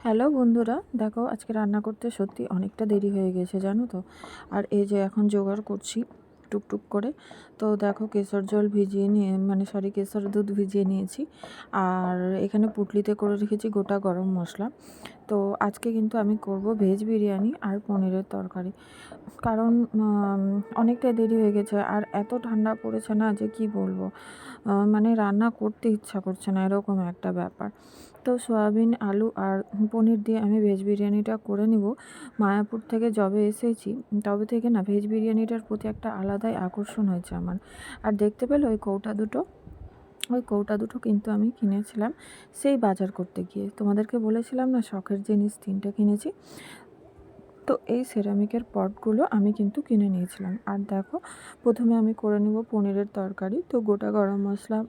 Hello বন্ধুরা, দেখো আজকে রান্না করতে সত্যি অনেকটা দেরি হয়ে গেছে জানো তো। আর এই যে এখন জোগাড় করছি টুকটুক করে। তো দেখো কেশর জল ভিজিয়ে নিয়ে কেশর দুধ ভিজিয়ে নিয়েছি। আর এখানে পুটলিতে করে রেখেছি গোটা গরম মশলা। তো আজকে কিন্তু আমি করব ভেজ বিরিয়ানি আর পনিরের তরকারি। কারণ অনেকটা দেরি হয়ে গেছে আর এত ঠান্ডা পড়েছে না যে কি বলবো। রান্না করতে ইচ্ছা করছে না, এরকম একটা ব্যাপার। তো সয়াবিন, আলু আর পনির দিয়ে আমি ভেজ বিরিয়ানিটা করে নিব। মায়াপুর থেকে যবে এসেছি তবে থেকে না ভেজ বিরিয়ানিটার প্রতি একটা আলাদাই আকর্ষণ হয়েছে আমার। আর দেখতে পেলে ওই কৌটা দুটো কিন্তু আমি কিনেছিলাম সেই বাজার করতে গিয়ে। তোমাদেরকে বলেছিলাম না শখের জিনিস 3টে কিনেছি। তো এই সেরামিকের পটগুলো আমি কিন্তু কিনে নিয়েছিলাম। আর দেখো প্রথমে আমি করে নেব পনিরের তরকারি। তো গোটা গরম মশলা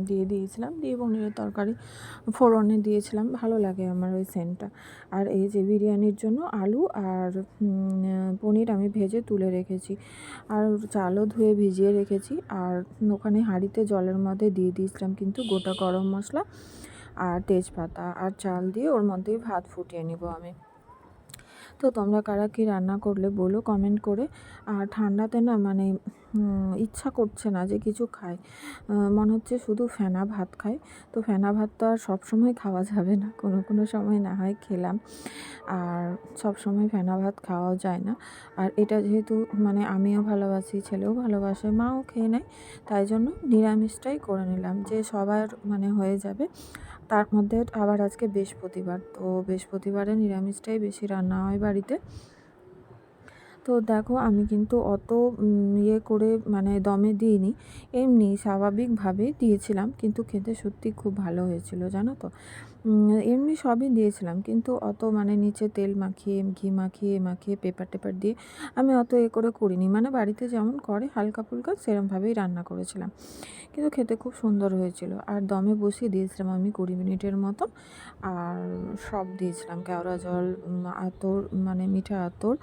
দিয়ে দিয়েছিলাম, দিয়ে পনিরের তরকারি ফোড়নে দিয়েছিলাম। ভালো লাগে আমার ওই সেন্টটা। আর এই যে বিরিয়ানির জন্য আলু আর পনির আমি ভেজে তুলে রেখেছি। আর চালও ধুয়ে ভিজিয়ে রেখেছি। আর ওখানে হাঁড়িতে জলের মধ্যে দিয়ে দিয়েছিলাম কিন্তু গোটা গরম মশলা আর তেজপাতা আর চাল দিয়ে ওর মধ্যেই ভাত ফুটিয়ে নেব আমি। তো তোমরা কারা কী রান্না করলে বলো কমেন্ট করে। আর ঠান্ডাতে না ইচ্ছা করছে না যে কিছু খাই, মনে হচ্ছে শুধু ফেনা ভাত খাই। তো ফেনা ভাত তো আর সবসময় খাওয়া যাবে না, কোনো কোনো সময় না হয় খেলাম, আর সব সময় ফেনা ভাত খাওয়াও যায় না। আর এটা যেহেতু আমিও ভালোবাসি, ছেলেও ভালোবাসে, মাও খেয়ে নেয়, তাই জন্য নিরামিষটাই করে নিলাম যে সবার হয়ে যাবে। তার মধ্যে আবার আজকে বৃহস্পতিবার, তো বৃহস্পতিবারে নিরামিষটাই বেশি রান্না হয় বাড়িতে। তো দেখো আমি কিন্তু অত ইয়ে করে দমে দিইনি, এমনি স্বাভাবিকভাবেই দিয়েছিলাম, কিন্তু খেতে সত্যি খুব ভালো হয়েছিল জানো তো। এমনি সবই দিয়েছিলাম, কিন্তু অত নিচে তেল মাখিয়ে ঘি মাখিয়ে মাখিয়ে পেপার টেপার দিয়ে আমি অত করে করিনি। বাড়িতে যেমন করে হালকা ফুলকা সেরমভাবেই রান্না করেছিলাম, কিন্তু খেতে খুব সুন্দর হয়েছিল। আর দমে বসিয়ে দিয়েছিলাম আমি 20 মিনিটের মতো। আর সব দিয়েছিলাম, কেওড়া জল, আতর মিঠা আতর,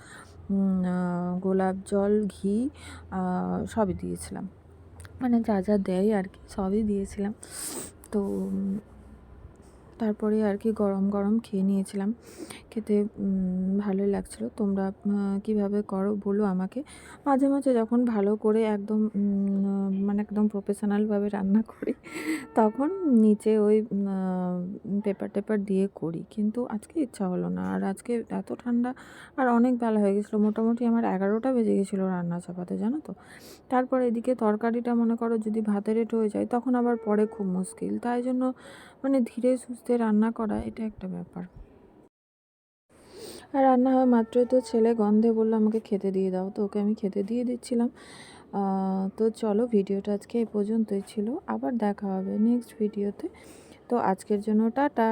গোলাপ জল, ঘি, সবই দিয়েছিলাম, যা যা দেয় আর কি সবই দিয়েছিলাম। তো তারপরে আর কি গরম গরম খেয়ে নিয়েছিলাম, খেতে ভালোই লাগছিলো। তোমরা কিভাবে করো বলো আমাকে। মাঝে মাঝে যখন ভালো করে একদম একদম প্রফেশনালভাবে রান্না করি তখন নিচে ওই পেপার টেপার দিয়ে করি, কিন্তু আজকে ইচ্ছা হলো না। আর আজকে এত ঠান্ডা আর অনেক বেলা হয়ে গেছিলো, মোটামুটি আমার 11টা বেজে গেছিলো রান্না চাপাতে জানো তো। তারপর এদিকে তরকারিটা মনে করো যদি ভাতের রেট হয়ে যায় তখন আবার পরে খুব মুশকিল, তাই জন্য ধীরে সুস্থে রান্না করা এটা একটা ব্যাপার। আর রান্না হয় মাত্রই তো ছেলে গন্ধে বললো আমাকে খেতে দিয়ে দাও, তো ওকে আমি খেতে দিয়ে দিচ্ছিলাম। তো চলো ভিডিওটা আজকে এই পর্যন্তই ছিল, আবার দেখা হবে নেক্সট ভিডিওতে। তো আজকের জন্য টাটা।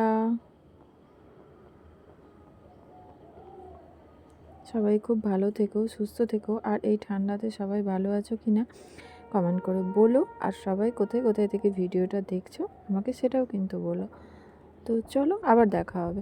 সবাই খুব ভালো থেকো, সুস্থ থেকো। আর এই ঠান্ডাতে সবাই ভালো আছো কি না কমেন্ট করে বলো। আর সবাই কোথায় কোথায় থেকে ভিডিওটা দেখছো আমাকে সেটাও কিন্তু বলো। তো চলো আবার দেখা হবে।